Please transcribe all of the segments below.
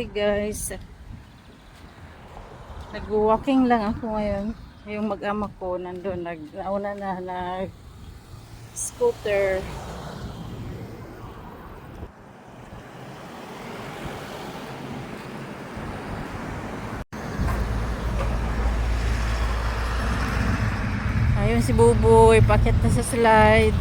Hi guys, nag-walking lang ako ngayon. Yung mag-ama ko nandun, nauna na nag-scooter. Ayun si Buboy, pakit na sa slide.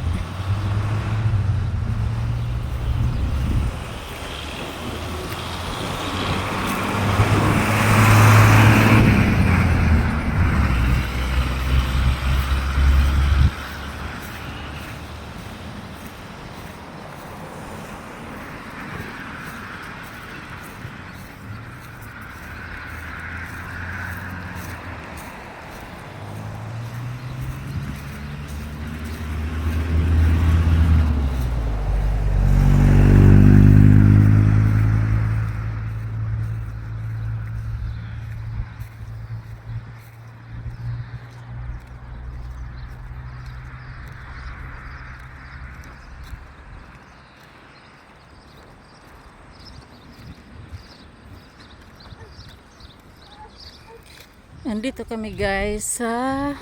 Nandito kami guys sa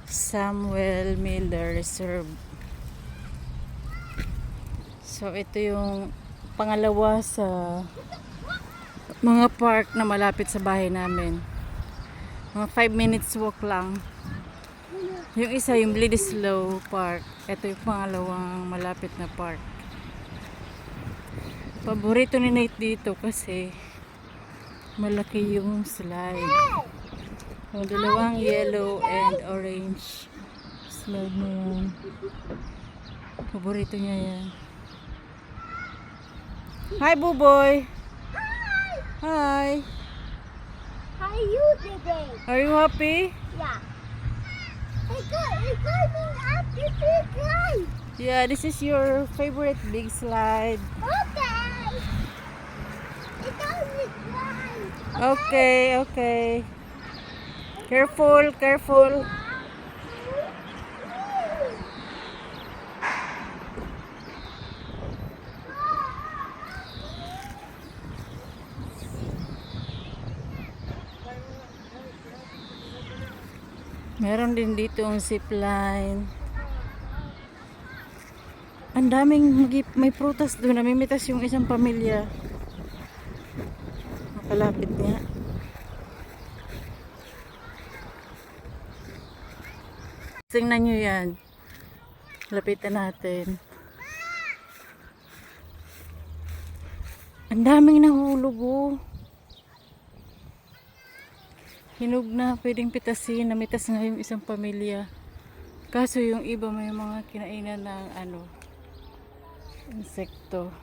Samuel Miller Reserve. So ito yung pangalawa sa mga park na malapit sa bahay namin. Mga 5 minutes walk lang. Yung isa yung Bledisloe Park. Ito yung pangalawang malapit na park. Paborito ni Nate dito kasi malaki yung slide. Yung dalawang yellow and orange slide na yan. Paborito niya yan. Hi Buboy! Hi! How are you today? Are you happy? Yeah. It's going up this big slide. Yeah, this is your favorite big slide. Okay. It's on this slide. Okay, okay. Careful, careful. Meron din dito ang zipline. Ang daming may prutas doon. Namimitas yung isang pamilya. Makalapit niya. Tingnan nyo yan. Lapitan natin. Ang daming nahulog oh. Hinog na, pwedeng pitasin. Namitas nga yung isang pamilya. Kaso yung iba may mga kinainan ng insekto.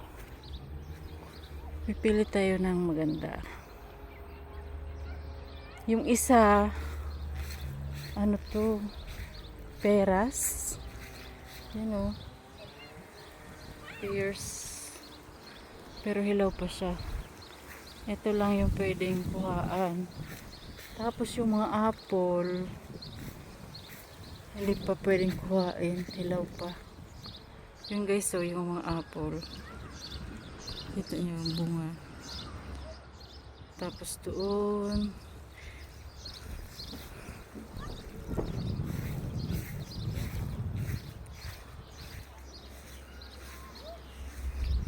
Pipili tayo ng maganda. Yung isa, ano to? Peras. Yan o. Pears. Pero hilaw pa siya. Ito lang yung pwedeng kuhaan. Tapos yung mga apple, hindi pa pwedeng kuhain. Hilaw pa. Yung guys, so yung mga apple. Ito yung bunga. Tapos doon.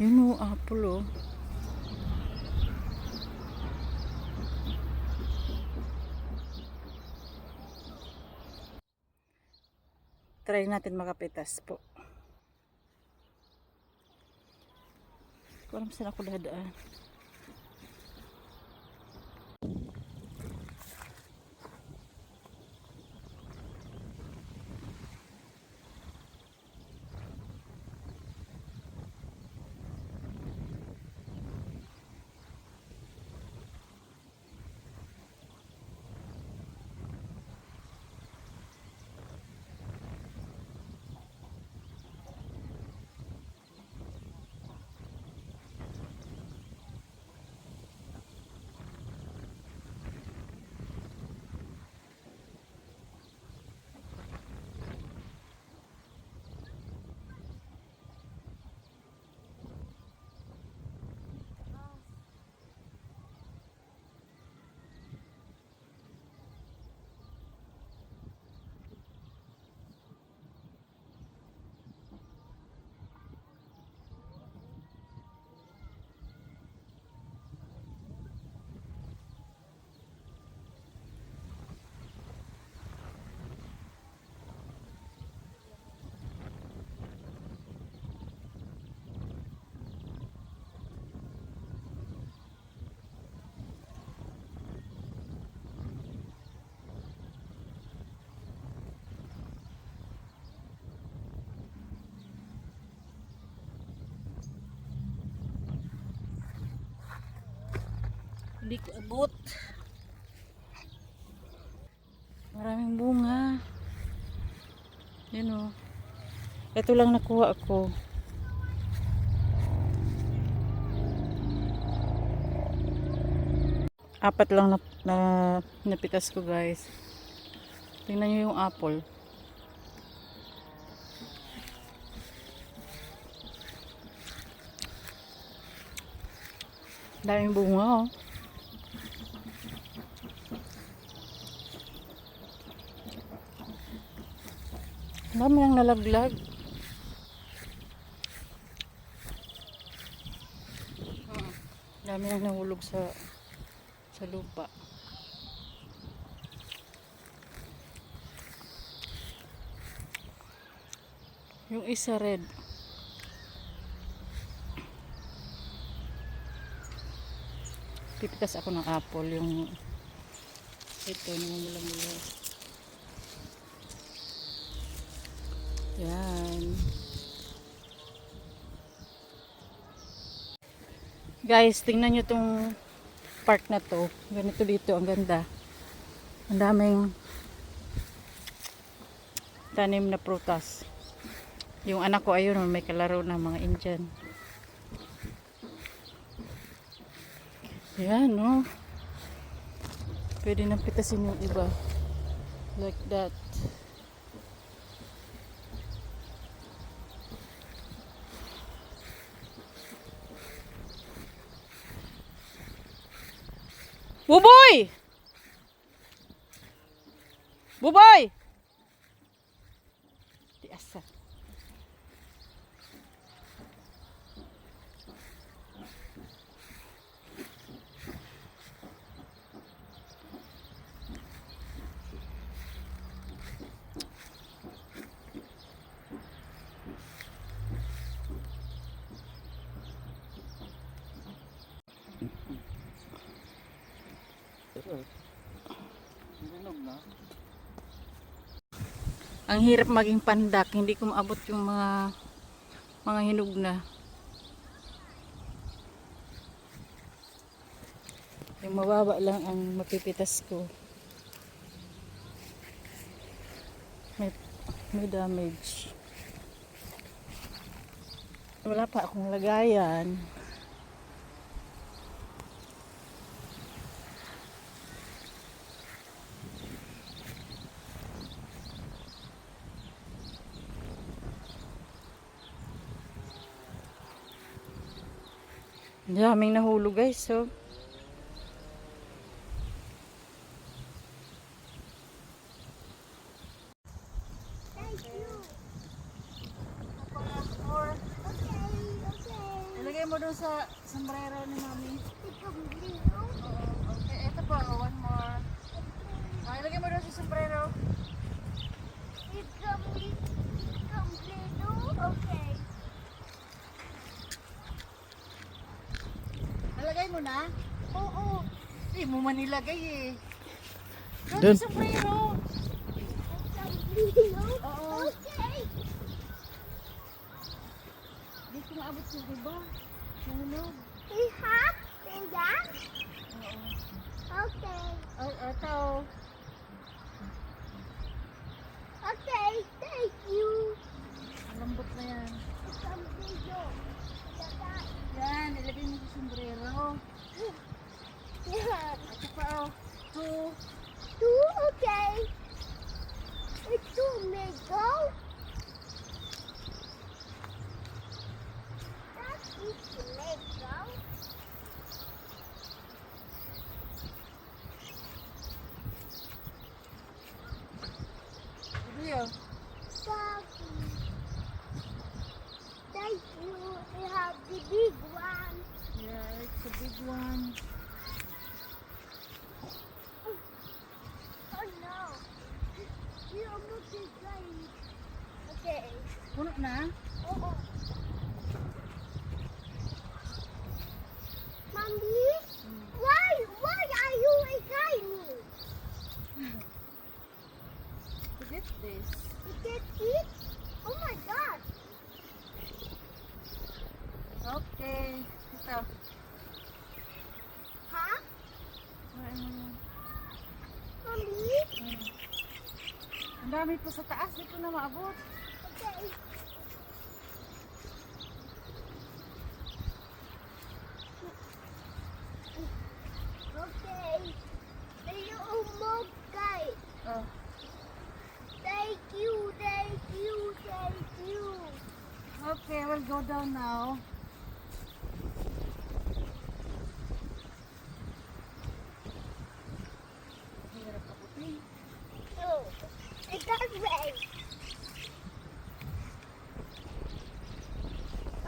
Yun o, apple o. Try natin makapitas po. Kung alam saan ako dadaan. Hindi ko abot. Maraming bunga. Yan o. Ito lang nakuha ako. Apat lang napitas ko guys. Tingnan nyo yung apple. Daming bunga oh. Dami nang nalaglag. Dami nang nahulog sa lupa. Yung isa red. Pipitas ako ng apple. Yung ito, namumula-mula. Yan. Guys, tingnan nyo tong park na to. Ganito dito, ang ganda. Ang daming tanim na prutas. Yung anak ko ayun, may kalaro ng mga Indian. Yan, no? Pwede nang pitasin yung iba. Like that. Buboy! Buboy! Di asa. Ang hirap maging pandak, hindi ko maabot yung mga hinog na. Yung mababa lang ang mapipitas ko. May damage. Wala pa akong lagayan. Daming nahulog guys, so Thank you. Okay. ilagay mo doon sa sombrero ni mami. Ikaw, Lino. Okay, ito pa, one more. Ilagay mo doon sa sombrero. Ikaw, Lino. Okay. Nalagay mo na? Oo. Hindi mo man nilagay eh. Doon Doon. sa sombrero. Ikaw, Lino. Oo. Okay. Hindi ko maabot sa iba. Nahulog. Iha? Tingnan? Oo. Okay. Oh, ito. Okay. Thank you. Malambot na yan. Ikaw, Lino. Dapat. Yan, ilagay mo sa sombrero. Yan. Ito pa oh. Two. Two, okay. Ito, mango. That is mango. Ito yun. Doggy. Thank you. I have the big one. Yeah, it's a big one. Oh no. You almost is right. Okay. Puno na? Oh. Mommy, why are you ignoring me? To get this. You can eat? Oh my god. Okay. Ito. Huh? Ang dami pa sa taas, di ko na maabot. Okay. Okay. Tayo umog, guys. Oh. Thank you, thank you, thank you. Okay, we'll go down now. Hirap abutin. Oh, it got rain.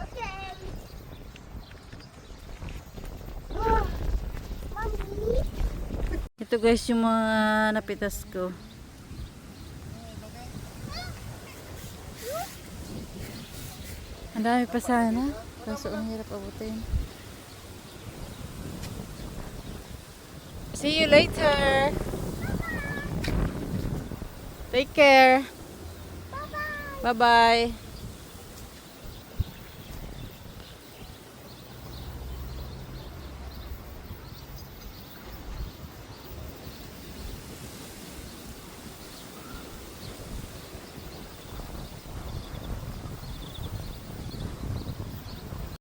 Okay. Oh, Mommy. Ito guys yung mga napitas ko. Ang dami pa sana. Kaso ang hirap abutin. See you later. Take care. Bye-bye. Bye-bye.